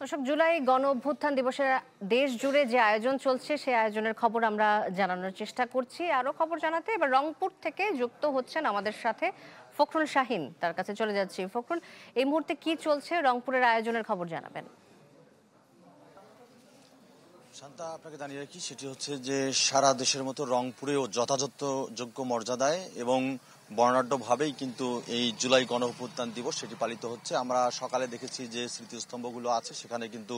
দর্শক, জুলাই গণ অভ্যুত্থান দিবসের দেশ জুড়ে যে আয়োজন চলছে সেই আয়োজনের খবর আমরা জানানোর চেষ্টা করছি। আরো খবর জানাতে এবার রংপুর থেকে যুক্ত হচ্ছেন আমাদের সাথে ফখরুল শাহিন। তার কাছে চলে যাচ্ছি। ফখরুল, এই মুহূর্তে কি চলছে, রংপুরের আয়োজনের খবর জানাবেন। শান্তা, আপনাকে জানিয়ে রাখি সেটি হচ্ছে যে সারা দেশের মতো রংপুরেও যথাযথ যোগ্য মর্যাদায় এবং বর্ণাঢ্যভাবেই কিন্তু এই জুলাই গণ অভ্যুত্থান দিবস সেটি পালিত হচ্ছে। আমরা সকালে দেখেছি যে স্মৃতিস্তম্ভগুলো আছে সেখানে কিন্তু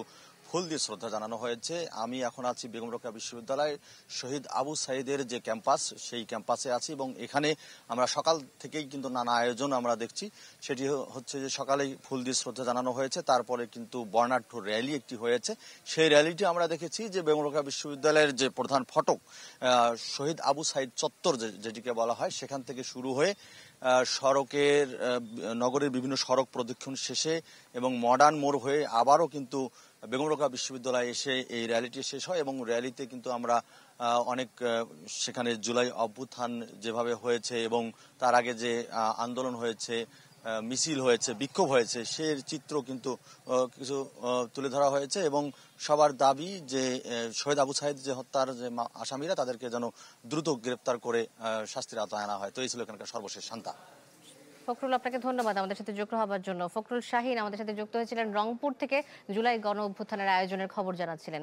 ফুল দিয়ে শ্রদ্ধা জানানো হয়েছে। আমি এখন আছি বেগম রোকেয়া বিশ্ববিদ্যালয়ের শহীদ আবু সাইদের যে ক্যাম্পাস, সেই ক্যাম্পাসে আছি এবং এখানে আমরা সকাল থেকেই কিন্তু নানা আয়োজন আমরা দেখছি। সেটি হচ্ছে যে সকালেই ফুল দিয়ে শ্রদ্ধা জানানো হয়েছে, তারপরে কিন্তু বর্ণাঢ্য র্যালি একটি হয়েছে। সেই র্যালিটি আমরা দেখেছি যে বেগম রোকেয়া বিশ্ববিদ্যালয়ের যে প্রধান ফটক শহীদ আবু সাইদ চত্বর যেটিকে বলা হয়, সেখান থেকে শুরু হয়ে সড়কের নগরের বিভিন্ন সড়ক প্রদক্ষিণ শেষে এবং মডার্ন মোড় হয়ে আবারও কিন্তু বেগম রোকেয়া বিশ্ববিদ্যালয়ে এসে এই র্যালিটি শেষ হয় এবং র্যালিতে কিন্তু আমরা অনেক সেখানে জুলাই অভ্যুত্থান যেভাবে হয়েছে এবং তার আগে যে আন্দোলন হয়েছে, মিছিল হয়েছে, বিক্ষোভ হয়েছে, সে চিত্র কিন্তু কিছু তুলে ধরা হয়েছে এবং সবার দাবি যে শহীদ আবু সাইদ যে হত্যার যে আসামিরা তাদেরকে যেন দ্রুত গ্রেপ্তার করে শাস্তির আওতায় আনা হয়। তো এই ছিল এখানকার সর্বশেষ। শান্তা। ফখরুল, আপনাকে ধন্যবাদ আমাদের সাথে যুক্ত হওয়ার জন্য। ফখরুল শাহিন আমাদের সাথে যুক্ত হয়েছিলেন রংপুর থেকে, জুলাই গণ অভ্যুত্থানের আয়োজনের খবর জানাচ্ছিলেন।